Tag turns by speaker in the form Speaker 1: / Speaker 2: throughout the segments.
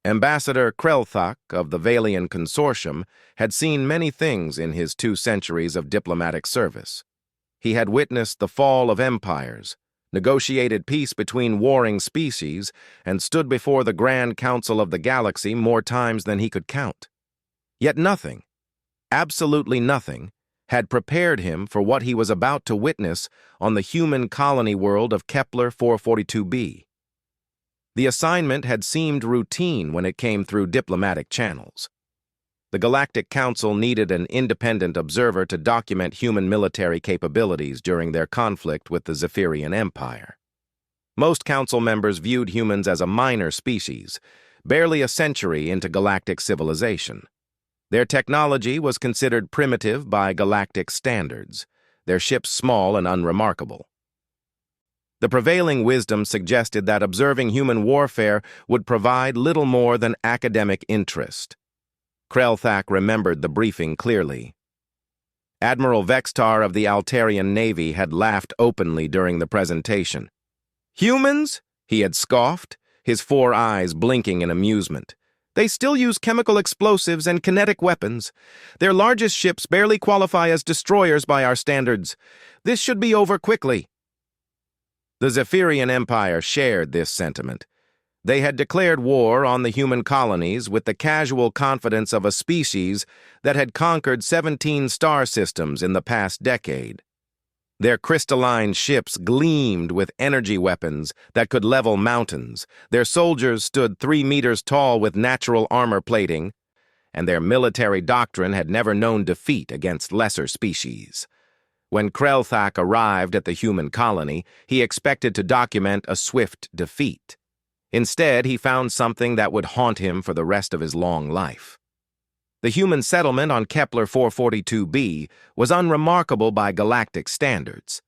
Speaker 1: Ambassador Krelthak of the Valian Consortium had seen many things in his 2 centuries of diplomatic service. He had witnessed the fall of empires, negotiated peace between warring species, and stood before the Grand Council of the Galaxy more times than he could count. Yet nothing, absolutely nothing, had prepared him for what he was about to witness on the human colony world of Kepler 442b. The assignment had seemed routine when it came through diplomatic channels. The Galactic Council needed an independent observer to document human military capabilities during their conflict with the Zephyrian Empire. Most council members viewed humans as a minor species, barely a century into galactic civilization. Their technology was considered primitive by galactic standards, their ships small and unremarkable. The prevailing wisdom suggested that observing human warfare would provide little more than academic interest. Krelthak remembered the briefing clearly. Admiral Vextar of the Altarian Navy had laughed openly during the presentation. "Humans?" he had scoffed, his 4 eyes blinking in amusement. "They still use chemical explosives and kinetic weapons. Their largest ships barely qualify as destroyers by our standards. This should be over quickly." The Zephyrian Empire shared this sentiment. They had declared war on the human colonies with the casual confidence of a species that had conquered 17 star systems in the past decade. Their crystalline ships gleamed with energy weapons that could level mountains. Their soldiers stood 3 meters tall with natural armor plating, and their military doctrine had never known defeat against lesser species. When Krelthak arrived at the human colony, he expected to document a swift defeat. Instead, he found something that would haunt him for the rest of his long life. The human settlement on Kepler 442b was unremarkable by galactic standards.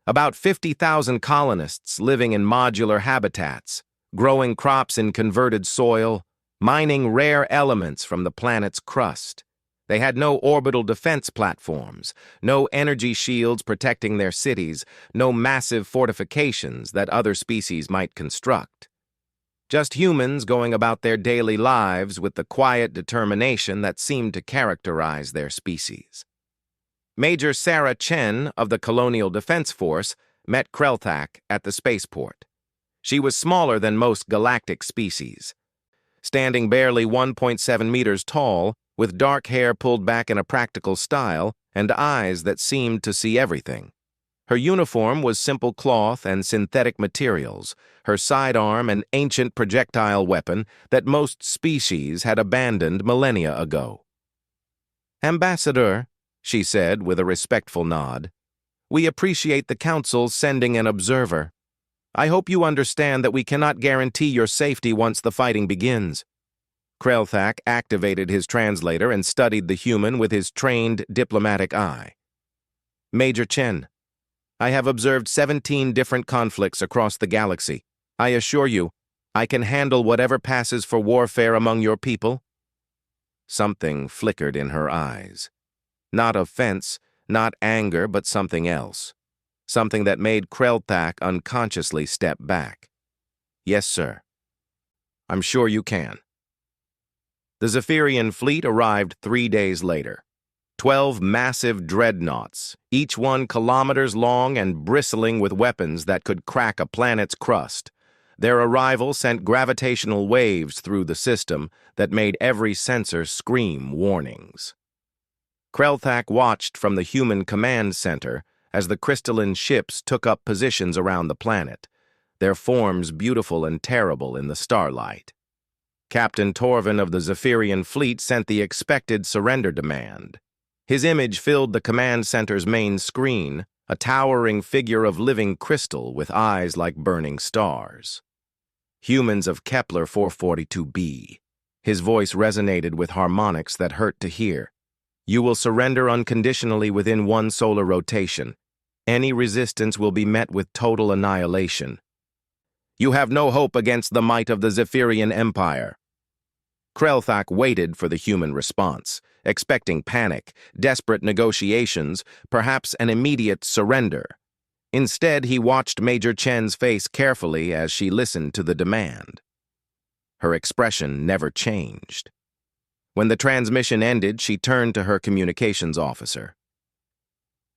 Speaker 1: About 50,000 colonists living in modular habitats, growing crops in converted soil, mining rare elements from the planet's crust. They had no orbital defense platforms, no energy shields protecting their cities, no massive fortifications that other species might construct. Just humans going about their daily lives with the quiet determination that seemed to characterize their species. Major Sarah Chen of the Colonial Defense Force met Krelthak at the spaceport. She was smaller than most galactic species. Standing barely 1.7 meters tall, with dark hair pulled back in a practical style and eyes that seemed to see everything. Her uniform was simple cloth and synthetic materials, her sidearm an ancient projectile weapon that most species had abandoned millennia ago. "Ambassador," she said with a respectful nod, "we appreciate the Council sending an observer. I hope you understand that we cannot guarantee your safety once the fighting begins." Krelthak activated his translator and studied the human with his trained diplomatic eye. "Major Chen, I have observed 17 different conflicts across the galaxy. I assure you, I can handle whatever passes for warfare among your people." Something flickered in her eyes. Not offense, not anger, but something else. Something that made Krelthak unconsciously step back. "Yes, sir. I'm sure you can." The Zephyrian fleet arrived 3 days later. 12 massive dreadnoughts, each one kilometers long and bristling with weapons that could crack a planet's crust. Their arrival sent gravitational waves through the system that made every sensor scream warnings. Krelthak watched from the human command center as the crystalline ships took up positions around the planet, their forms beautiful and terrible in the starlight. Captain Torvin of the Zephyrian fleet sent the expected surrender demand. His image filled the command center's main screen, a towering figure of living crystal with eyes like burning stars. "Humans of Kepler 442b." His voice resonated with harmonics that hurt to hear. "You will surrender unconditionally within 1 solar rotation. Any resistance will be met with total annihilation. You have no hope against the might of the Zephyrian Empire." Krelthak waited for the human response, expecting panic, desperate negotiations, perhaps an immediate surrender. Instead, he watched Major Chen's face carefully as she listened to the demand. Her expression never changed. When the transmission ended, she turned to her communications officer.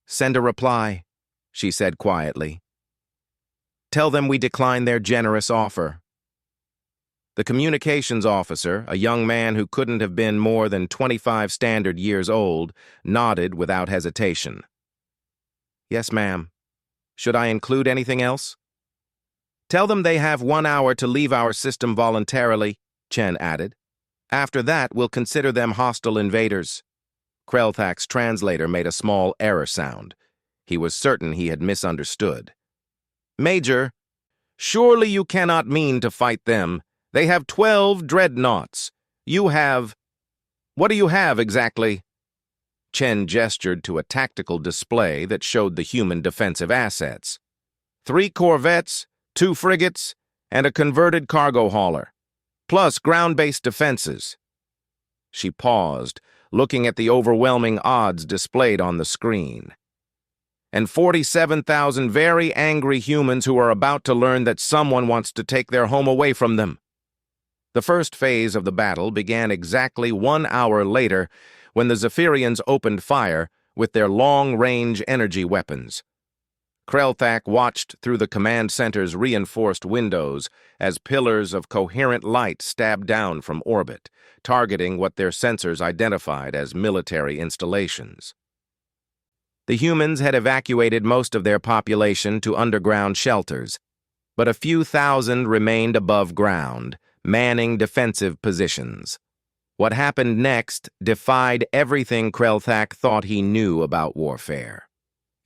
Speaker 1: "Send a reply," she said quietly. "Tell them we decline their generous offer." The communications officer, a young man who couldn't have been more than 25 standard years old, nodded without hesitation. "Yes, ma'am. Should I include anything else?" "Tell them they have 1 hour to leave our system voluntarily," Chen added. "After that, we'll consider them hostile invaders." Krelthak's translator made a small error sound. He was certain he had misunderstood. "Major, surely you cannot mean to fight them. They have 12 dreadnoughts. You have... What do you have, exactly?" Chen gestured to a tactical display that showed the human defensive assets. 3 corvettes, 2 frigates, and a converted cargo hauler, plus ground-based defenses. She paused, looking at the overwhelming odds displayed on the screen. "And 47,000 very angry humans who are about to learn that someone wants to take their home away from them." The first phase of the battle began exactly 1 hour later when the Zephyrians opened fire with their long-range energy weapons. Krelthak watched through the command center's reinforced windows as pillars of coherent light stabbed down from orbit, targeting what their sensors identified as military installations. The humans had evacuated most of their population to underground shelters, but a few thousand remained above ground, manning defensive positions. What happened next defied everything Krelthak thought he knew about warfare.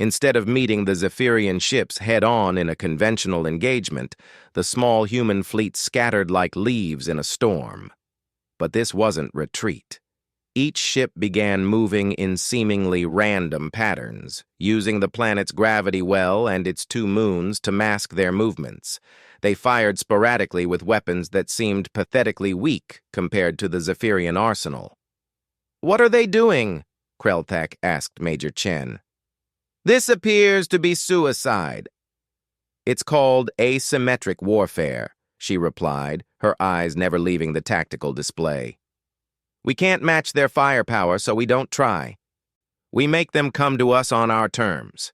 Speaker 1: Instead of meeting the Zephyrian ships head-on in a conventional engagement, the small human fleet scattered like leaves in a storm. But this wasn't retreat. Each ship began moving in seemingly random patterns, using the planet's gravity well and its 2 moons to mask their movements. They fired sporadically with weapons that seemed pathetically weak compared to the Zephyrian arsenal. "What are they doing?" Krelthak asked Major Chen. "This appears to be suicide." "It's called asymmetric warfare," she replied, her eyes never leaving the tactical display. "We can't match their firepower, so we don't try. We make them come to us on our terms."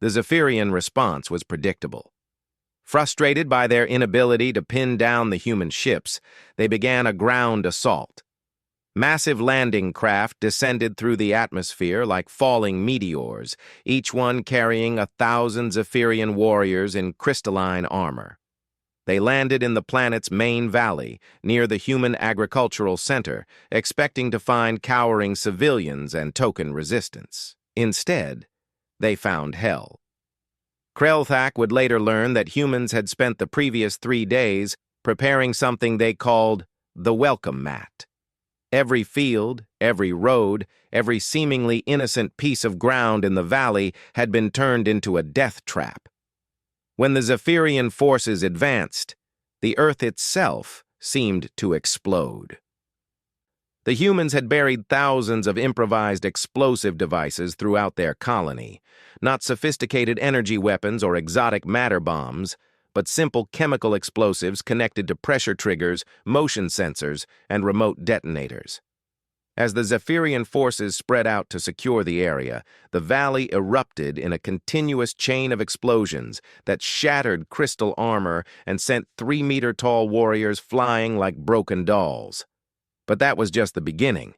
Speaker 1: The Zephyrian response was predictable. Frustrated by their inability to pin down the human ships, they began a ground assault. Massive landing craft descended through the atmosphere like falling meteors, each one carrying 1,000 Zephyrian warriors in crystalline armor. They landed in the planet's main valley, near the human agricultural center, expecting to find cowering civilians and token resistance. Instead, they found hell. Krelthak would later learn that humans had spent the previous 3 days preparing something they called the welcome mat. Every field, every road, every seemingly innocent piece of ground in the valley had been turned into a death trap. When the Zephyrian forces advanced, the Earth itself seemed to explode. The humans had buried thousands of improvised explosive devices throughout their colony, not sophisticated energy weapons or exotic matter bombs, but simple chemical explosives connected to pressure triggers, motion sensors, and remote detonators. As the Zephyrian forces spread out to secure the area, the valley erupted in a continuous chain of explosions that shattered crystal armor and sent 3-meter-tall warriors flying like broken dolls. But that was just the beginning.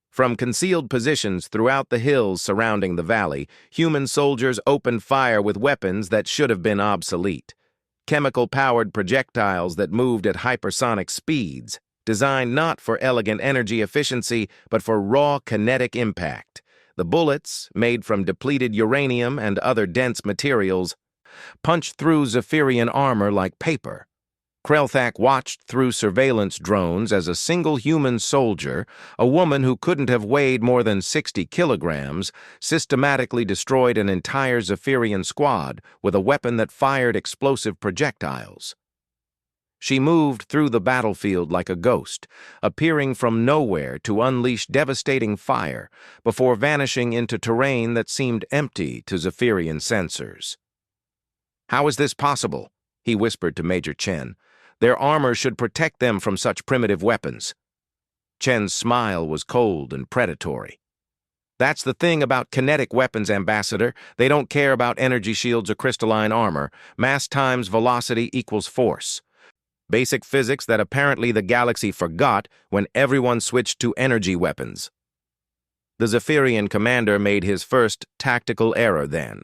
Speaker 1: From concealed positions throughout the hills surrounding the valley, human soldiers opened fire with weapons that should have been obsolete. Chemical-powered projectiles that moved at hypersonic speeds, designed not for elegant energy efficiency, but for raw kinetic impact. The bullets, made from depleted uranium and other dense materials, punched through Zephyrian armor like paper. Krelthak watched through surveillance drones as a single human soldier, a woman who couldn't have weighed more than 60 kilograms, systematically destroyed an entire Zephyrian squad with a weapon that fired explosive projectiles. She moved through the battlefield like a ghost, appearing from nowhere to unleash devastating fire before vanishing into terrain that seemed empty to Zephyrian sensors. "How is this possible?" he whispered to Major Chen. Their armor should protect them from such primitive weapons. Chen's smile was cold and predatory. That's the thing about kinetic weapons, Ambassador. They don't care about energy shields or crystalline armor. Mass times velocity equals force. Basic physics that apparently the galaxy forgot when everyone switched to energy weapons. The Zephyrian commander made his first tactical error then.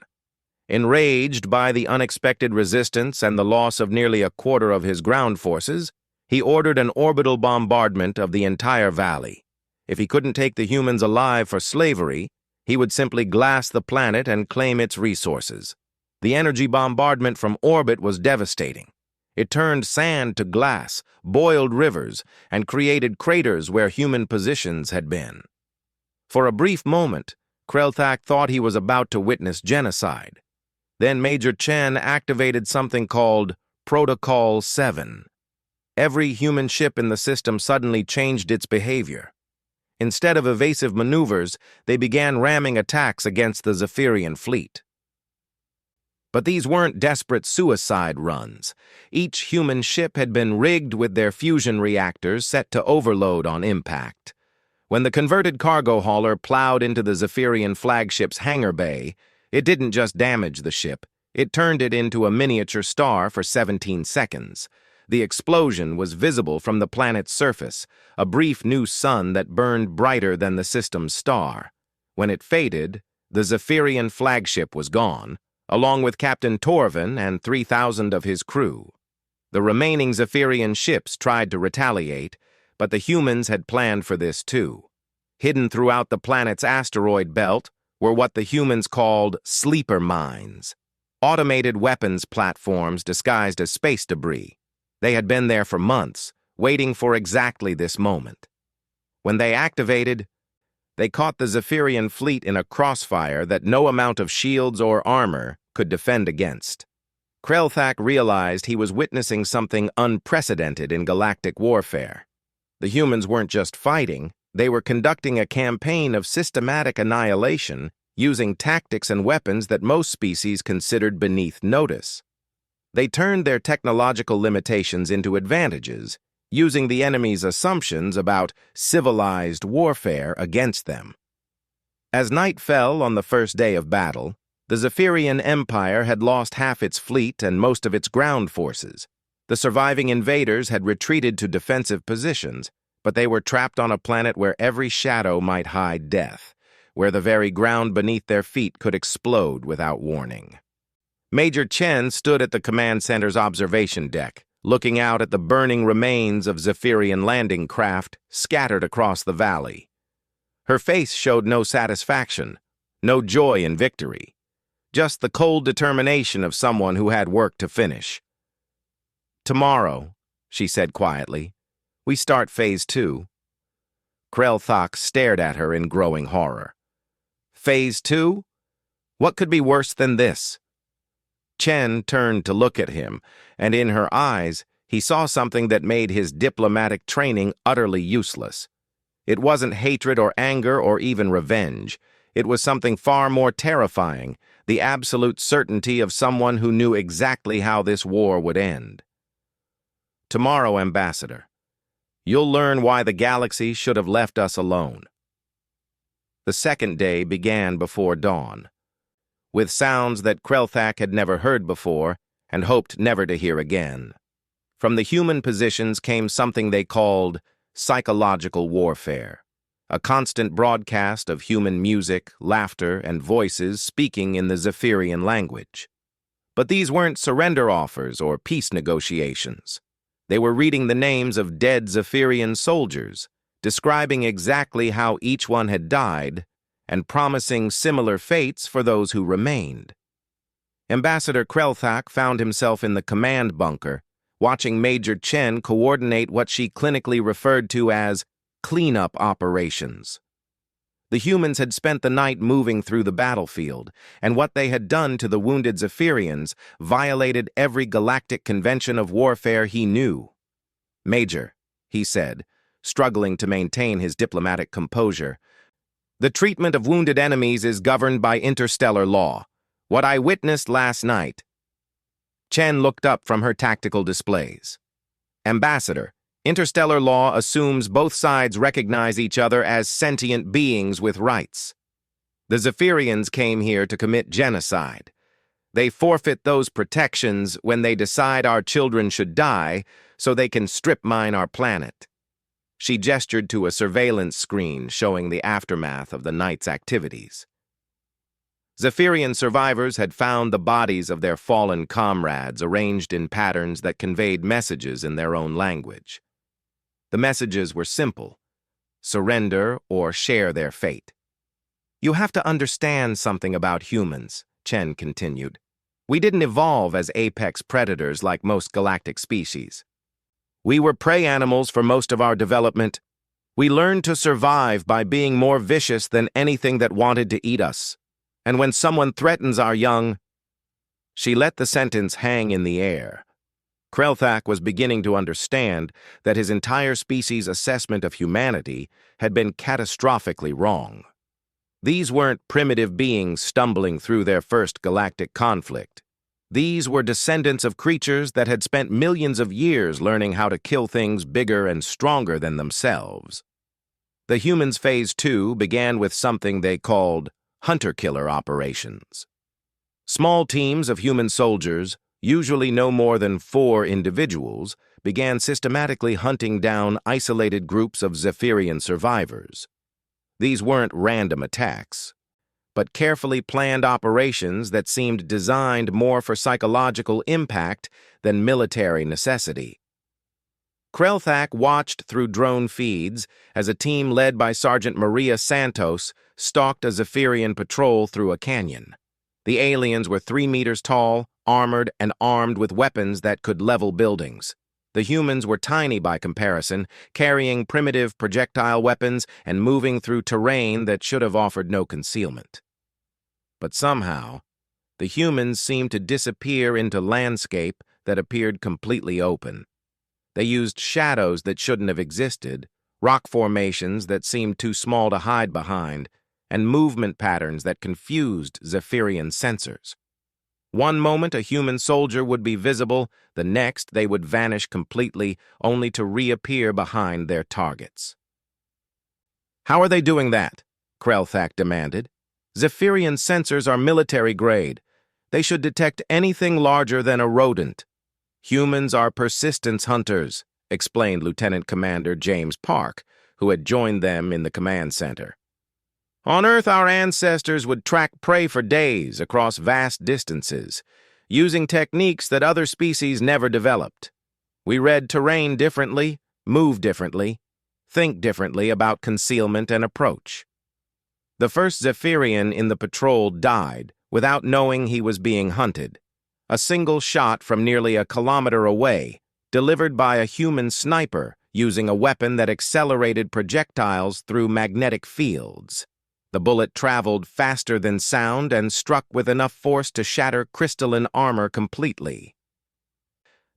Speaker 1: Enraged by the unexpected resistance and the loss of nearly a quarter of his ground forces, he ordered an orbital bombardment of the entire valley. If he couldn't take the humans alive for slavery, he would simply glass the planet and claim its resources. The energy bombardment from orbit was devastating. It turned sand to glass, boiled rivers, and created craters where human positions had been. For a brief moment, Krelthak thought he was about to witness genocide. Then Major Chen activated something called Protocol 7. Every human ship in the system suddenly changed its behavior. Instead of evasive maneuvers, they began ramming attacks against the Zephyrian fleet. But these weren't desperate suicide runs. Each human ship had been rigged with their fusion reactors set to overload on impact. When the converted cargo hauler plowed into the Zephyrian flagship's hangar bay, it didn't just damage the ship, it turned it into a miniature star for 17 seconds. The explosion was visible from the planet's surface, a brief new sun that burned brighter than the system's star. When it faded, the Zephyrian flagship was gone, along with Captain Torvin and 3,000 of his crew. The remaining Zephyrian ships tried to retaliate, but the humans had planned for this too. Hidden throughout the planet's asteroid belt were what the humans called sleeper mines, automated weapons platforms disguised as space debris. They had been there for months, waiting for exactly this moment. When they activated, they caught the Zephyrian fleet in a crossfire that no amount of shields or armor could defend against. Krelthak realized he was witnessing something unprecedented in galactic warfare. The humans weren't just fighting, they were conducting a campaign of systematic annihilation using tactics and weapons that most species considered beneath notice. They turned their technological limitations into advantages, using the enemy's assumptions about civilized warfare against them. As night fell on the first day of battle, the Zephyrian Empire had lost half its fleet and most of its ground forces. The surviving invaders had retreated to defensive positions, but they were trapped on a planet where every shadow might hide death, where the very ground beneath their feet could explode without warning. Major Chen stood at the command center's observation deck, looking out at the burning remains of Zephyrian landing craft scattered across the valley. Her face showed no satisfaction, no joy in victory, just the cold determination of someone who had work to finish. "Tomorrow," she said quietly, "we start Phase 2. Krelthak stared at her in growing horror. Phase 2? What could be worse than this? Chen turned to look at him, and in her eyes, he saw something that made his diplomatic training utterly useless. It wasn't hatred or anger or even revenge. It was something far more terrifying, the absolute certainty of someone who knew exactly how this war would end. "Tomorrow, Ambassador, you'll learn why the galaxy should have left us alone." The second day began before dawn, with sounds that Krelthak had never heard before and hoped never to hear again. From the human positions came something they called psychological warfare, a constant broadcast of human music, laughter, and voices speaking in the Zephyrian language. But these weren't surrender offers or peace negotiations. They were reading the names of dead Zephyrian soldiers, describing exactly how each one had died, and promising similar fates for those who remained. Ambassador Krelthak found himself in the command bunker, watching Major Chen coordinate what she clinically referred to as cleanup operations. The humans had spent the night moving through the battlefield, and what they had done to the wounded Zephyrians violated every galactic convention of warfare he knew. "Major," he said, struggling to maintain his diplomatic composure, "the treatment of wounded enemies is governed by interstellar law. What I witnessed last night..." Chen looked up from her tactical displays. Ambassador, interstellar law assumes both sides recognize each other as sentient beings with rights. The Zephyrians came here to commit genocide. They forfeit those protections when they decide our children should die so they can strip mine our planet. She gestured to a surveillance screen showing the aftermath of the night's activities. Zephyrian survivors had found the bodies of their fallen comrades arranged in patterns that conveyed messages in their own language. The messages were simple: surrender or share their fate. You have to understand something about humans, Chen continued. We didn't evolve as apex predators like most galactic species. We were prey animals for most of our development. We learned to survive by being more vicious than anything that wanted to eat us. And when someone threatens our young... She let the sentence hang in the air. Krelthak was beginning to understand that his entire species' assessment of humanity had been catastrophically wrong. These weren't primitive beings stumbling through their first galactic conflict. These were descendants of creatures that had spent millions of years learning how to kill things bigger and stronger than themselves. The humans' Phase 2 began with something they called hunter-killer operations. Small teams of human soldiers, usually no more than 4 individuals, began systematically hunting down isolated groups of Zephyrian survivors. These weren't random attacks, but carefully planned operations that seemed designed more for psychological impact than military necessity. Krelthak watched through drone feeds as a team led by Sergeant Maria Santos stalked a Zephyrian patrol through a canyon. The aliens were 3 meters tall, armored, and armed with weapons that could level buildings. The humans were tiny by comparison, carrying primitive projectile weapons and moving through terrain that should have offered no concealment. But somehow, the humans seemed to disappear into landscape that appeared completely open. They used shadows that shouldn't have existed, rock formations that seemed too small to hide behind, and movement patterns that confused Zephyrian sensors. One moment a human soldier would be visible, the next they would vanish completely, only to reappear behind their targets. "How are they doing that?" Krelthak demanded. "Zephyrian sensors are military grade. They should detect anything larger than a rodent." "Humans are persistence hunters," explained Lieutenant Commander James Park, who had joined them in the command center. "On Earth, our ancestors would track prey for days across vast distances, using techniques that other species never developed. We read terrain differently, move differently, think differently about concealment and approach. The first Zephyrian in the patrol died without knowing he was being hunted. A single shot from nearly a kilometer away, delivered by a human sniper using a weapon that accelerated projectiles through magnetic fields. The bullet traveled faster than sound and struck with enough force to shatter crystalline armor completely.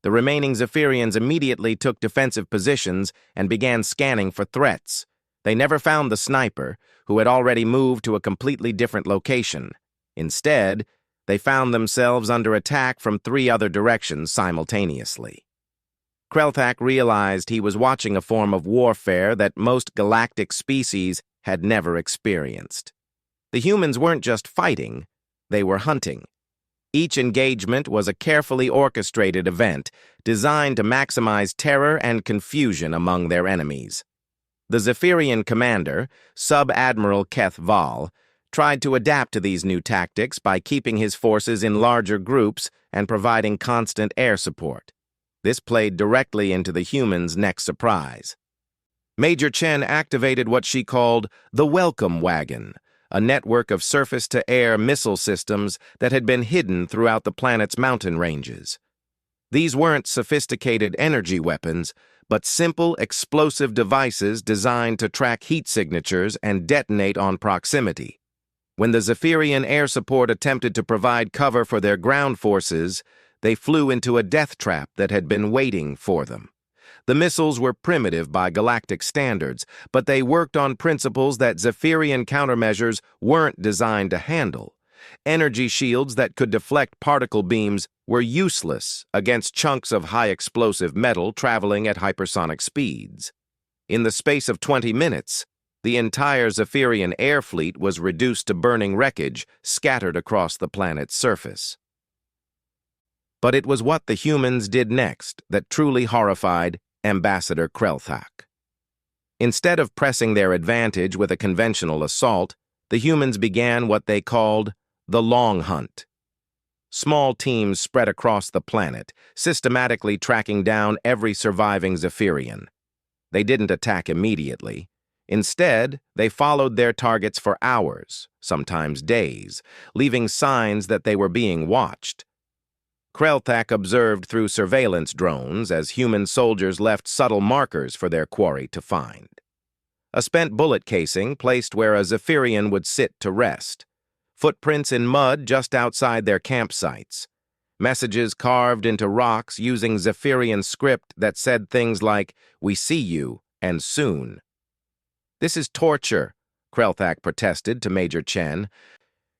Speaker 1: The remaining Zephyrians immediately took defensive positions and began scanning for threats. They never found the sniper, who had already moved to a completely different location. Instead, they found themselves under attack from 3 other directions simultaneously. Krelthak realized he was watching a form of warfare that most galactic species had never experienced. The humans weren't just fighting, they were hunting. Each engagement was a carefully orchestrated event designed to maximize terror and confusion among their enemies. The Zephyrian commander, Sub-Admiral Keth Val, tried to adapt to these new tactics by keeping his forces in larger groups and providing constant air support. This played directly into the humans' next surprise. Major Chen activated what she called the Welcome Wagon, a network of surface-to-air missile systems that had been hidden throughout the planet's mountain ranges. These weren't sophisticated energy weapons, but simple, explosive devices designed to track heat signatures and detonate on proximity. When the Zephyrian air support attempted to provide cover for their ground forces, they flew into a death trap that had been waiting for them. The missiles were primitive by galactic standards, but they worked on principles that Zephyrian countermeasures weren't designed to handle. Energy shields that could deflect particle beams were useless against chunks of high-explosive metal traveling at hypersonic speeds. In the space of 20 minutes, the entire Zephyrian air fleet was reduced to burning wreckage scattered across the planet's surface. But it was what the humans did next that truly horrified Ambassador Krelthak. Instead of pressing their advantage with a conventional assault, the humans began what they called the Long Hunt. Small teams spread across the planet, systematically tracking down every surviving Zephyrian. They didn't attack immediately. Instead, they followed their targets for hours, sometimes days, leaving signs that they were being watched. Krelthak observed through surveillance drones as human soldiers left subtle markers for their quarry to find. A spent bullet casing placed where a Zephyrian would sit to rest. Footprints in mud just outside their campsites. Messages carved into rocks using Zephyrian script that said things like, "We see you," and "soon." "This is torture," Krelthak protested to Major Chen.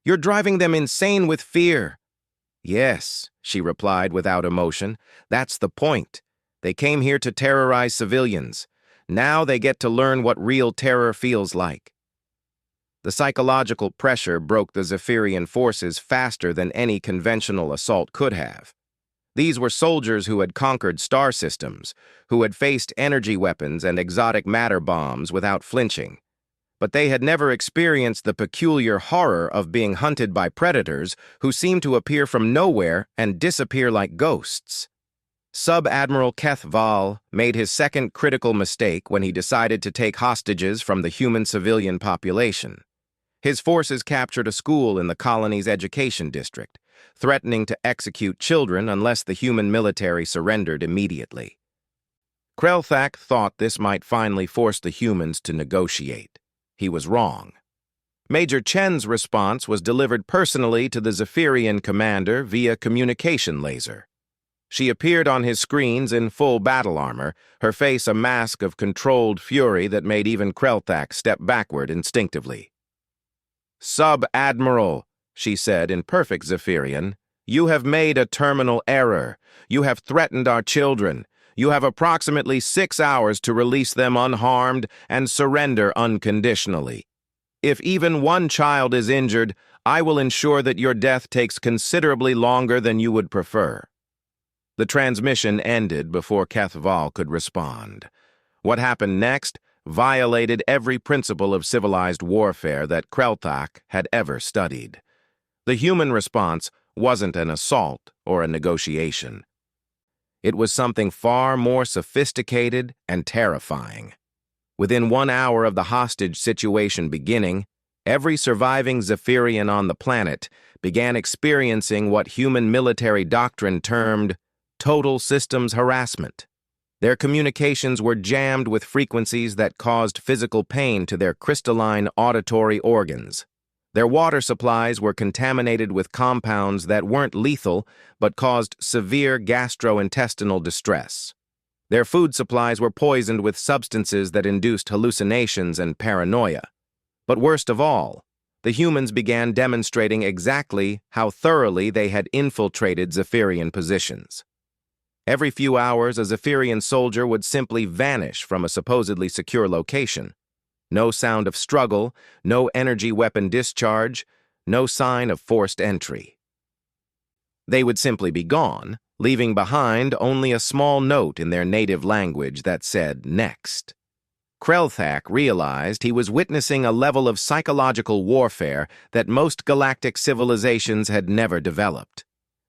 Speaker 1: "You're driving them insane with fear." "Yes," she replied without emotion. "That's the point. They came here to terrorize civilians. Now they get to learn what real terror feels like." The psychological pressure broke the Zephyrian forces faster than any conventional assault could have. These were soldiers who had conquered star systems, who had faced energy weapons and exotic matter bombs without flinching. But they had never experienced the peculiar horror of being hunted by predators who seemed to appear from nowhere and disappear like ghosts. Sub-Admiral Kethval made his second critical mistake when he decided to take hostages from the human civilian population. His forces captured a school in the colony's education district, threatening to execute children unless the human military surrendered immediately. Krelthak thought this might finally force the humans to negotiate. He was wrong. Major Chen's response was delivered personally to the Zephyrian commander via communication laser. She appeared on his screens in full battle armor, her face a mask of controlled fury that made even Krelthak step backward instinctively. "Sub-Admiral," she said in perfect Zephyrian, "you have made a terminal error. You have threatened our children. You have approximately 6 hours to release them unharmed and surrender unconditionally. If even one child is injured, I will ensure that your death takes considerably longer than you would prefer." The transmission ended before Kethval could respond. What happened next violated every principle of civilized warfare that Krelthak had ever studied. The human response wasn't an assault or a negotiation. It was something far more sophisticated and terrifying. Within 1 hour of the hostage situation beginning, every surviving Zephyrian on the planet began experiencing what human military doctrine termed total systems harassment. Their communications were jammed with frequencies that caused physical pain to their crystalline auditory organs. Their water supplies were contaminated with compounds that weren't lethal but caused severe gastrointestinal distress. Their food supplies were poisoned with substances that induced hallucinations and paranoia. But worst of all, the humans began demonstrating exactly how thoroughly they had infiltrated Zephyrian positions. Every few hours, a Zephyrian soldier would simply vanish from a supposedly secure location. No sound of struggle, no energy weapon discharge, no sign of forced entry. They would simply be gone, leaving behind only a small note in their native language that said, "Next." Krelthak realized he was witnessing a level of psychological warfare that most galactic civilizations had never developed.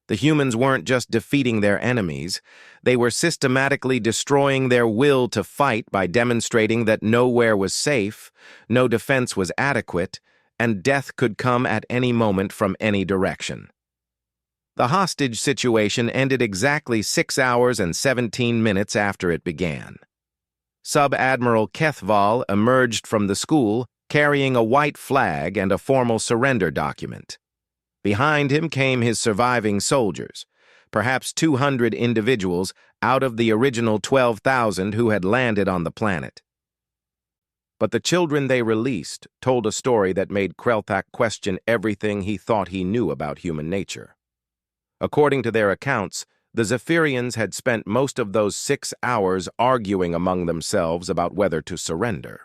Speaker 1: The humans weren't just defeating their enemies, they were systematically destroying their will to fight by demonstrating that nowhere was safe, no defense was adequate, and death could come at any moment from any direction. The hostage situation ended exactly 6 hours and 17 minutes after it began. Sub-Admiral Kethval emerged from the school carrying a white flag and a formal surrender document. Behind him came his surviving soldiers, perhaps 200 individuals out of the original 12,000 who had landed on the planet. But the children they released told a story that made Krelthak question everything he thought he knew about human nature. According to their accounts, the Zephyrians had spent most of those 6 hours arguing among themselves about whether to surrender.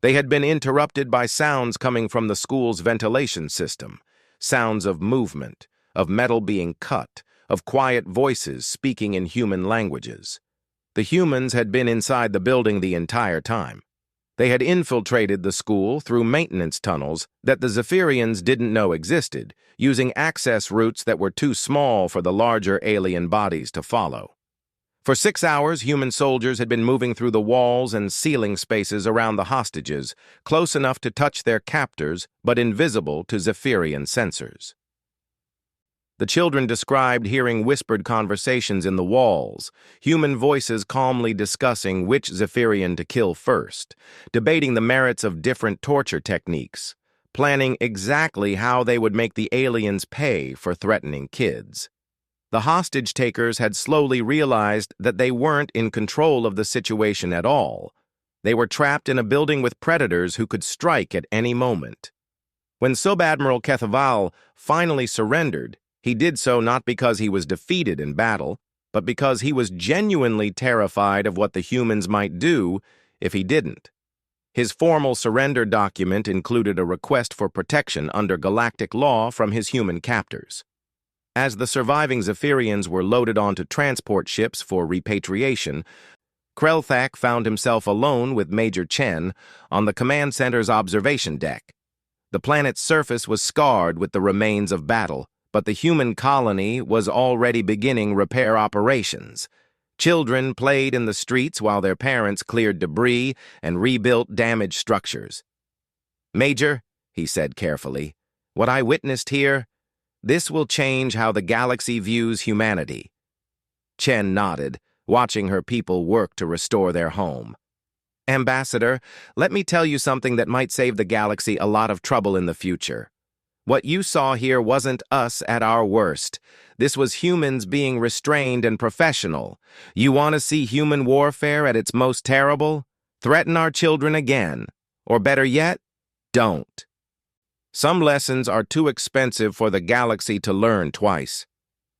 Speaker 1: They had been interrupted by sounds coming from the school's ventilation system, sounds of movement, of metal being cut, of quiet voices speaking in human languages. The humans had been inside the building the entire time. They had infiltrated the school through maintenance tunnels that the Zephyrians didn't know existed, using access routes that were too small for the larger alien bodies to follow. For 6 hours, human soldiers had been moving through the walls and ceiling spaces around the hostages, close enough to touch their captors, but invisible to Zephyrian sensors. The children described hearing whispered conversations in the walls, human voices calmly discussing which Zephyrian to kill first, debating the merits of different torture techniques, planning exactly how they would make the aliens pay for threatening kids. The hostage-takers had slowly realized that they weren't in control of the situation at all. They were trapped in a building with predators who could strike at any moment. When Sub-Admiral Kethaval finally surrendered, he did so not because he was defeated in battle, but because he was genuinely terrified of what the humans might do if he didn't. His formal surrender document included a request for protection under galactic law from his human captors. As the surviving Zephyrians were loaded onto transport ships for repatriation, Krelthak found himself alone with Major Chen on the command center's observation deck. The planet's surface was scarred with the remains of battle, but the human colony was already beginning repair operations. Children played in the streets while their parents cleared debris and rebuilt damaged structures. "Major," he said carefully, "what I witnessed here, this will change how the galaxy views humanity." Chen nodded, watching her people work to restore their home. "Ambassador, let me tell you something that might save the galaxy a lot of trouble in the future. What you saw here wasn't us at our worst. This was humans being restrained and professional. You want to see human warfare at its most terrible? Threaten our children again. Or better yet, don't. Some lessons are too expensive for the galaxy to learn twice."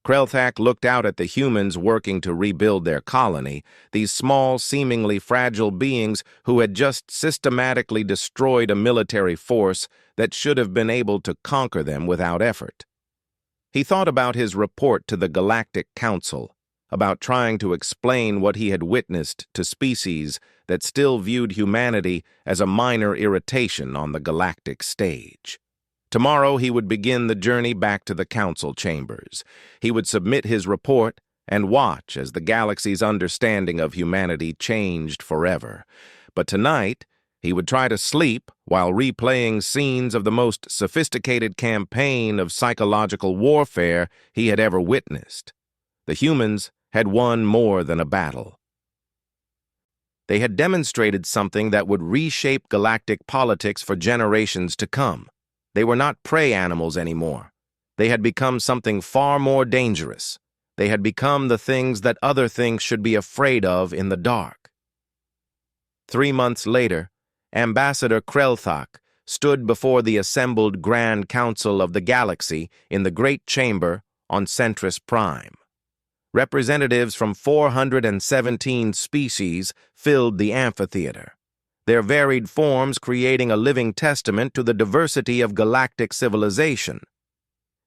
Speaker 1: Krelthak looked out at the humans working to rebuild their colony, these small, seemingly fragile beings who had just systematically destroyed a military force that should have been able to conquer them without effort. He thought about his report to the Galactic Council, about trying to explain what he had witnessed to species that still viewed humanity as a minor irritation on the galactic stage. Tomorrow he would begin the journey back to the council chambers. He would submit his report and watch as the galaxy's understanding of humanity changed forever. But tonight, he would try to sleep while replaying scenes of the most sophisticated campaign of psychological warfare he had ever witnessed. The humans had won more than a battle. They had demonstrated something that would reshape galactic politics for generations to come. They were not prey animals anymore. They had become something far more dangerous. They had become the things that other things should be afraid of in the dark. 3 months later, Ambassador Krelthak stood before the assembled Grand Council of the Galaxy in the Great Chamber on Centris Prime. Representatives from 417 species filled the amphitheater, their varied forms creating a living testament to the diversity of galactic civilization.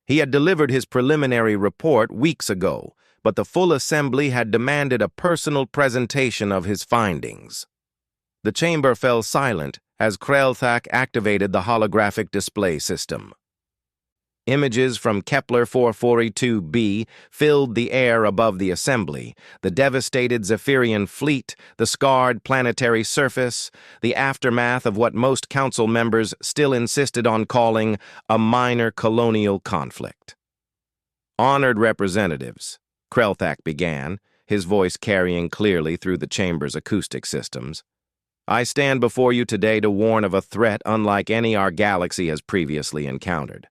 Speaker 1: He had delivered his preliminary report weeks ago, but the full assembly had demanded a personal presentation of his findings. The chamber fell silent as Krelthak activated the holographic display system. Images from Kepler 442b filled the air above the assembly, the devastated Zephyrian fleet, the scarred planetary surface, the aftermath of what most council members still insisted on calling a minor colonial conflict. "Honored representatives," Krelthak began, his voice carrying clearly through the chamber's acoustic systems, "I stand before you today to warn of a threat unlike any our galaxy has previously encountered.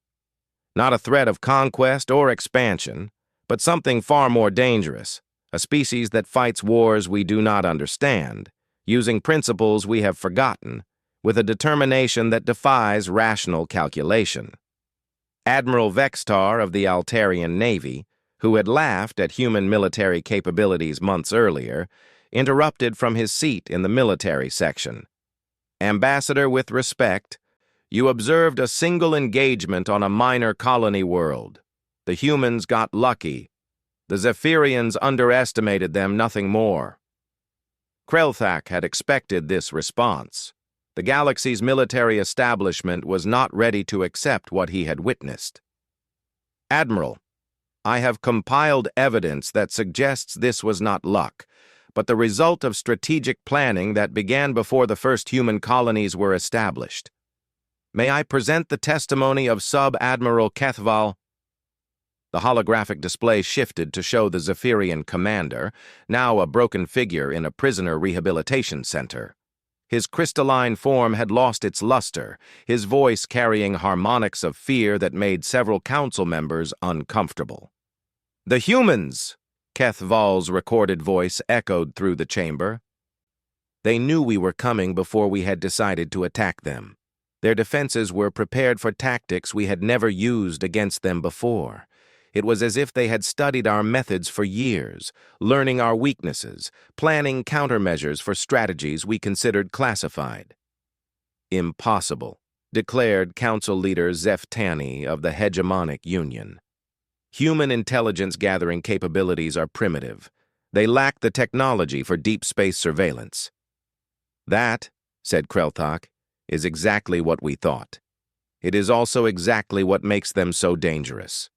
Speaker 1: Not a threat of conquest or expansion, but something far more dangerous, a species that fights wars we do not understand, using principles we have forgotten, with a determination that defies rational calculation. Admiral Vextar of the Altarian Navy, who had laughed at human military capabilities months earlier, interrupted from his seat in the military section. "Ambassador, with respect, you observed a single engagement on a minor colony world. The humans got lucky. The Zephyrians underestimated them, nothing more." Krelthak had expected this response. The galaxy's military establishment was not ready to accept what he had witnessed. "Admiral, I have compiled evidence that suggests this was not luck, but the result of strategic planning that began before the first human colonies were established. May I present the testimony of Sub-Admiral Kethval?" The holographic display shifted to show the Zephyrian commander, now a broken figure in a prisoner rehabilitation center. His crystalline form had lost its luster, his voice carrying harmonics of fear that made several council members uncomfortable. "The humans!" Kethval's recorded voice echoed through the chamber. "They knew we were coming before we had decided to attack them. Their defenses were prepared for tactics we had never used against them before. It was as if they had studied our methods for years, learning our weaknesses, planning countermeasures for strategies we considered classified." "Impossible," declared Council Leader Zeftani of the Hegemonic Union. "Human intelligence-gathering capabilities are primitive. They lack the technology for deep space surveillance." "That," said Krelthak, "is exactly what we thought. It is also exactly what makes them so dangerous."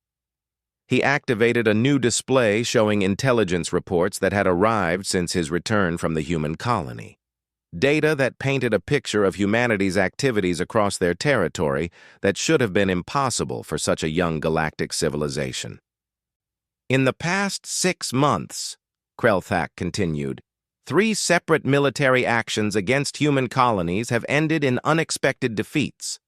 Speaker 1: He activated a new display showing intelligence reports that had arrived since his return from the human colony. Data that painted a picture of humanity's activities across their territory that should have been impossible for such a young galactic civilization. "In the past 6 months," Krelthak continued, 3 separate military actions against human colonies have ended in unexpected defeats.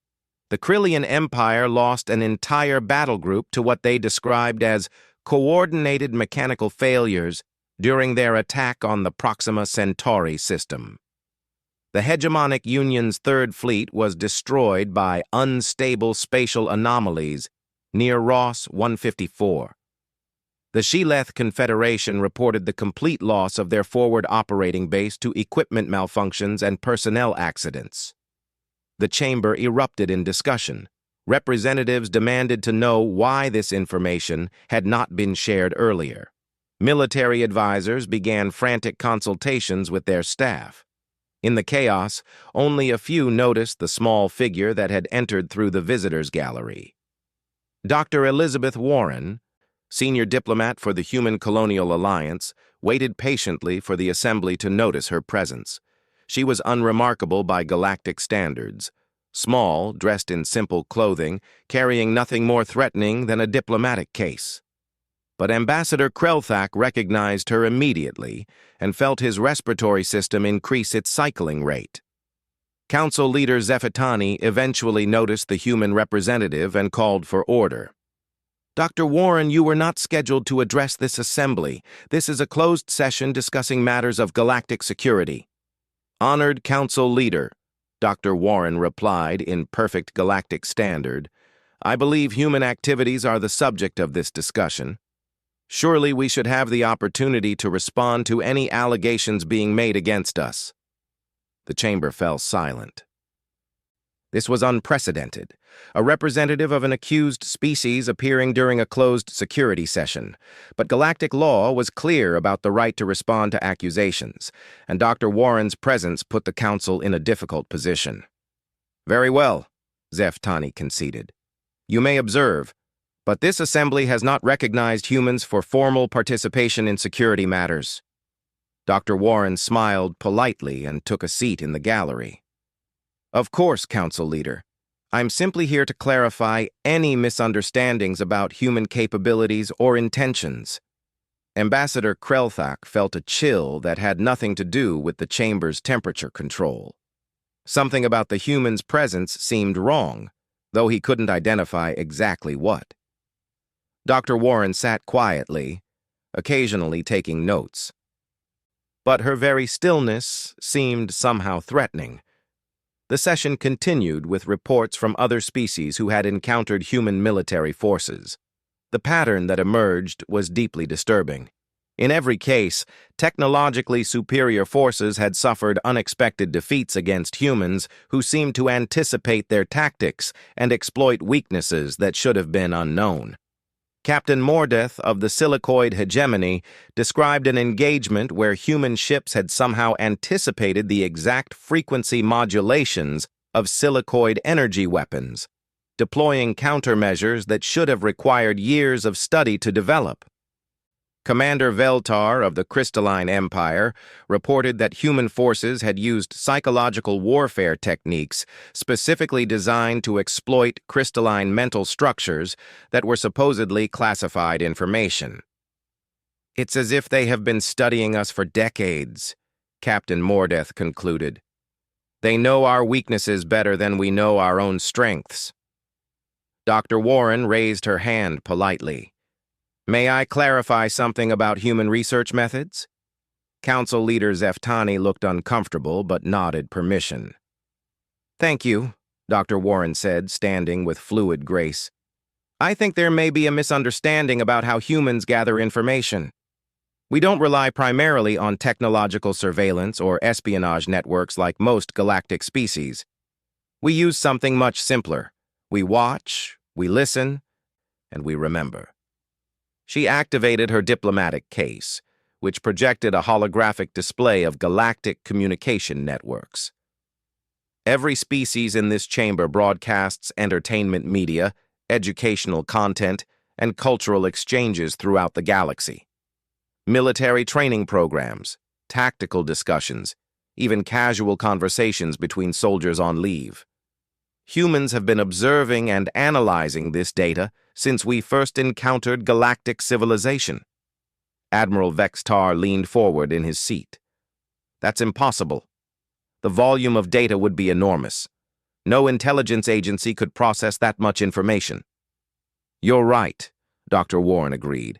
Speaker 1: The Krillian Empire lost an entire battle group to what they described as coordinated mechanical failures during their attack on the Proxima Centauri system. The Hegemonic Union's Third Fleet was destroyed by unstable spatial anomalies near Ross 154. The Shileth Confederation reported the complete loss of their forward operating base to equipment malfunctions and personnel accidents. The chamber erupted in discussion. Representatives demanded to know why this information had not been shared earlier. Military advisors began frantic consultations with their staff. In the chaos, only a few noticed the small figure that had entered through the visitors' gallery. Dr. Elizabeth Warren, senior diplomat for the Human Colonial Alliance, waited patiently for the assembly to notice her presence. She was unremarkable by galactic standards. Small, dressed in simple clothing, carrying nothing more threatening than a diplomatic case. But Ambassador Krelthak recognized her immediately and felt his respiratory system increase its cycling rate. Council Leader Zeftani eventually noticed the human representative and called for order. "Dr. Warren, you were not scheduled to address this assembly. This is a closed session discussing matters of galactic security." "Honored Council Leader," Dr. Warren replied in perfect galactic standard, "I believe human activities are the subject of this discussion. Surely we should have the opportunity to respond to any allegations being made against us." The chamber fell silent. This was unprecedented. A representative of an accused species appearing during a closed security session. But galactic law was clear about the right to respond to accusations, and Dr. Warren's presence put the council in a difficult position. "Very well," Zeftani conceded. "You may observe, but this assembly has not recognized humans for formal participation in security matters." Dr. Warren smiled politely and took a seat in the gallery. "Of course, Council Leader. I'm simply here to clarify any misunderstandings about human capabilities or intentions." Ambassador Krelthak felt a chill that had nothing to do with the chamber's temperature control. Something about the human's presence seemed wrong, though he couldn't identify exactly what. Dr. Warren sat quietly, occasionally taking notes. but her very stillness seemed somehow threatening. The session continued with reports from other species who had encountered human military forces. The pattern that emerged was deeply disturbing. In every case, technologically superior forces had suffered unexpected defeats against humans who seemed to anticipate their tactics and exploit weaknesses that should have been unknown. Captain Mordeth of the Silicoid Hegemony described an engagement where human ships had somehow anticipated the exact frequency modulations of silicoid energy weapons, deploying countermeasures that should have required years of study to develop. Commander Veltar of the Crystalline Empire reported that human forces had used psychological warfare techniques specifically designed to exploit crystalline mental structures that were supposedly classified information. "It's as if they have been studying us for decades," Captain Mordeth concluded. "They know our weaknesses better than we know our own strengths." Dr. Warren raised her hand politely. "May I clarify something about human research methods?" Council Leader Zeftani looked uncomfortable but nodded permission. "Thank you," Dr. Warren said, standing with fluid grace. "I think there may be a misunderstanding about how humans gather information. We don't rely primarily on technological surveillance or espionage networks like most galactic species. We use something much simpler. We watch, we listen, and we remember." She activated her diplomatic case, which projected a holographic display of galactic communication networks. Every species in this chamber broadcasts entertainment media, educational content, and cultural exchanges throughout the galaxy. Military training programs, tactical discussions, even casual conversations between soldiers on leave. Humans have been observing and analyzing this data since we first encountered galactic civilization. Admiral Vextar leaned forward in his seat. "That's impossible. The volume of data would be enormous. No intelligence agency could process that much information." "You're right," Dr. Warren agreed.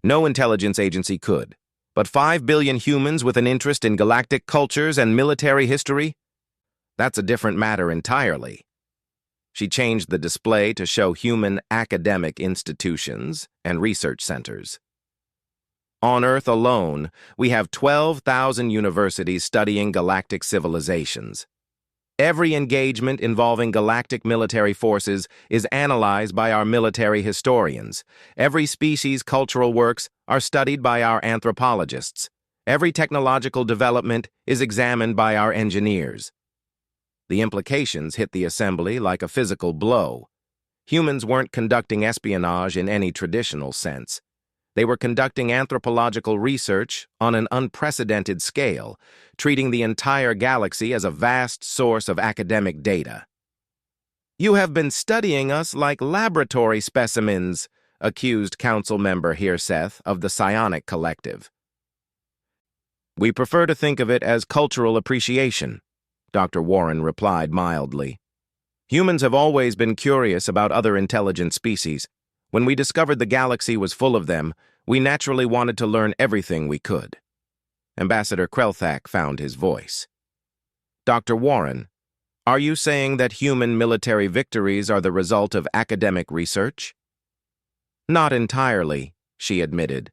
Speaker 1: "No intelligence agency could. But 5 billion humans with an interest in galactic cultures and military history? That's a different matter entirely." She changed the display to show human academic institutions and research centers. On Earth alone, we have 12,000 universities studying galactic civilizations. Every engagement involving galactic military forces is analyzed by our military historians. Every species' cultural works are studied by our anthropologists. Every technological development is examined by our engineers. The implications hit the assembly like a physical blow. Humans weren't conducting espionage in any traditional sense. They were conducting anthropological research on an unprecedented scale, treating the entire galaxy as a vast source of academic data. "You have been studying us like laboratory specimens," accused Council Member Hirseth of the Psionic Collective. "We prefer to think of it as cultural appreciation," Dr. Warren replied mildly. "Humans have always been curious about other intelligent species. When we discovered the galaxy was full of them, we naturally wanted to learn everything we could." Ambassador Krelthak found his voice. "Dr. Warren, are you saying that human military victories are the result of academic research?" "Not entirely," she admitted.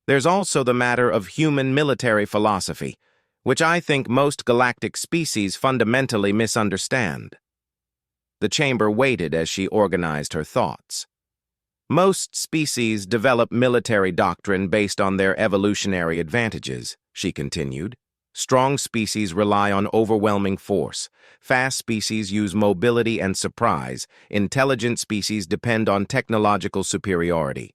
Speaker 1: "There's also the matter of human military philosophy, which I think most galactic species fundamentally misunderstand." The chamber waited as she organized her thoughts. "Most species develop military doctrine based on their evolutionary advantages," she continued. "Strong species rely on overwhelming force. Fast species use mobility and surprise. Intelligent species depend on technological superiority.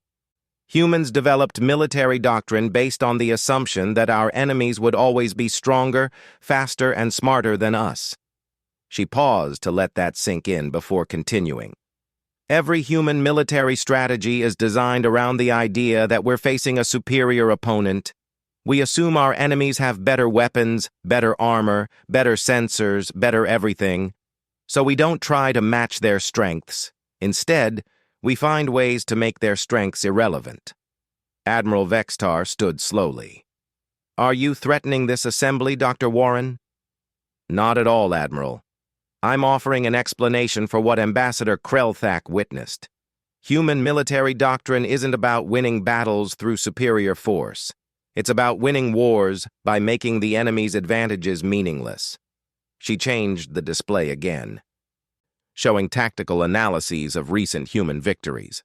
Speaker 1: Humans developed military doctrine based on the assumption that our enemies would always be stronger, faster, and smarter than us." She paused to let that sink in before continuing. "Every human military strategy is designed around the idea that we're facing a superior opponent. We assume our enemies have better weapons, better armor, better sensors, better everything. So we don't try to match their strengths. Instead, we find ways to make their strengths irrelevant." Admiral Vextar stood slowly. Are you threatening this assembly, Dr. Warren? Not at all, Admiral. I'm offering an explanation for what Ambassador Krelthak witnessed. Human military doctrine isn't about winning battles through superior force. It's about winning wars by making the enemy's advantages meaningless. She changed the display again, showing tactical analyses of recent human victories.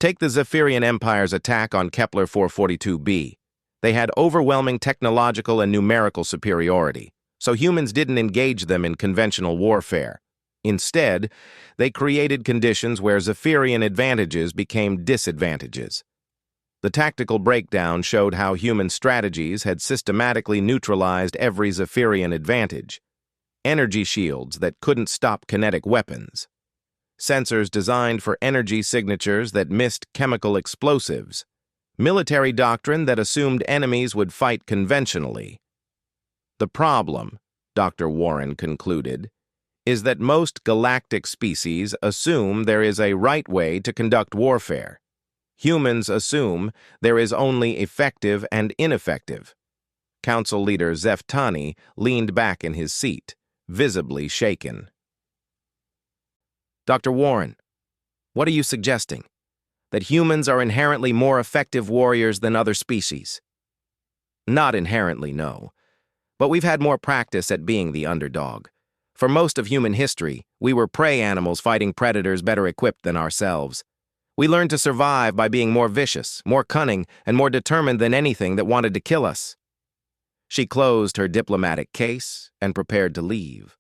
Speaker 1: Take the Zephyrian Empire's attack on Kepler 442b. They had overwhelming technological and numerical superiority, so humans didn't engage them in conventional warfare. Instead, they created conditions where Zephyrian advantages became disadvantages. The tactical breakdown showed how human strategies had systematically neutralized every Zephyrian advantage. Energy shields that couldn't stop kinetic weapons. Sensors designed for energy signatures that missed chemical explosives. Military doctrine that assumed enemies would fight conventionally. The problem, Dr. Warren concluded, is that most galactic species assume there is a right way to conduct warfare. Humans assume there is only effective and ineffective. Council leader Zeftani leaned back in his seat, visibly shaken. Dr. Warren, what are you suggesting? That humans are inherently more effective warriors than other species? Not inherently, no. But we've had more practice at being the underdog. For most of human history, we were prey animals fighting predators better equipped than ourselves. We learned to survive by being more vicious, more cunning, and more determined than anything that wanted to kill us. She closed her diplomatic case and prepared to leave.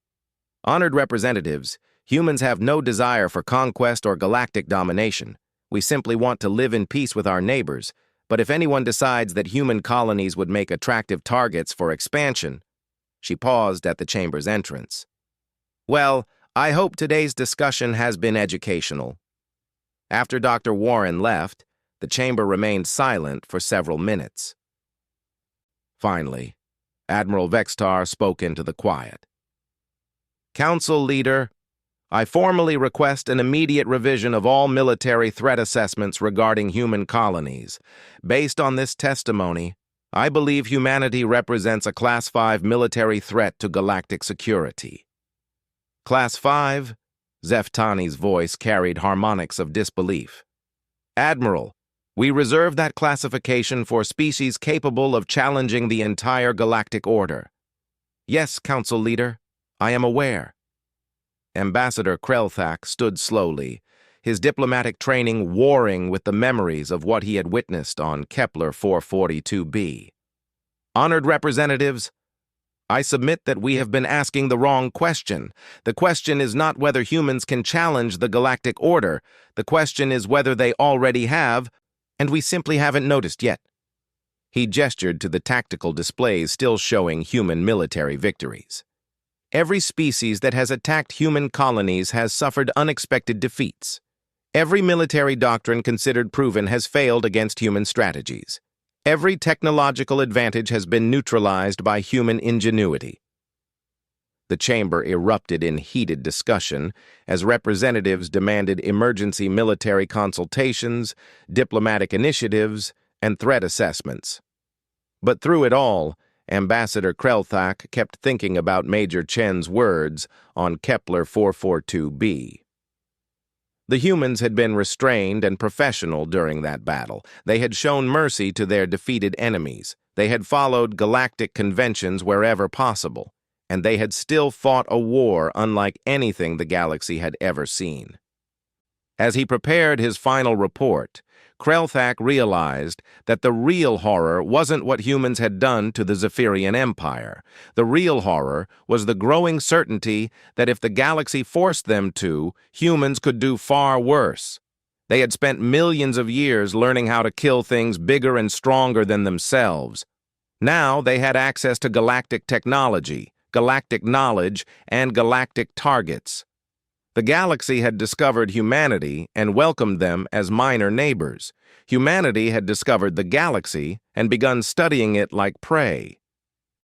Speaker 1: Honored representatives, humans have no desire for conquest or galactic domination. We simply want to live in peace with our neighbors, but if anyone decides that human colonies would make attractive targets for expansion. She paused at the chamber's entrance. Well, I hope today's discussion has been educational. After Dr. Warren left, the chamber remained silent for several minutes. Finally, Admiral Vextar spoke into the quiet. Council Leader, I formally request an immediate revision of all military threat assessments regarding human colonies. Based on this testimony, I believe humanity represents a Class 5 military threat to galactic security. Class 5? Zeftani's voice carried harmonics of disbelief. Admiral, we reserve that classification for species capable of challenging the entire galactic order. Yes, Council Leader, I am aware. Ambassador Krelthak stood slowly, his diplomatic training warring with the memories of what he had witnessed on Kepler 442b. Honored representatives, I submit that we have been asking the wrong question. The question is not whether humans can challenge the galactic order. The question is whether they already have, and we simply haven't noticed yet. He gestured to the tactical displays still showing human military victories. Every species that has attacked human colonies has suffered unexpected defeats. Every military doctrine considered proven has failed against human strategies. Every technological advantage has been neutralized by human ingenuity. The chamber erupted in heated discussion as representatives demanded emergency military consultations, diplomatic initiatives, and threat assessments. But through it all, Ambassador Krelthak kept thinking about Major Chen's words on Kepler 442b. The humans had been restrained and professional during that battle. They had shown mercy to their defeated enemies. They had followed galactic conventions wherever possible, and they had still fought a war unlike anything the galaxy had ever seen. As he prepared his final report, Krelthak realized that the real horror wasn't what humans had done to the Zephyrian Empire. The real horror was the growing certainty that if the galaxy forced them to, humans could do far worse. They had spent millions of years learning how to kill things bigger and stronger than themselves. Now they had access to galactic technology, galactic knowledge, and galactic targets. The galaxy had discovered humanity and welcomed them as minor neighbors. Humanity had discovered the galaxy and begun studying it like prey.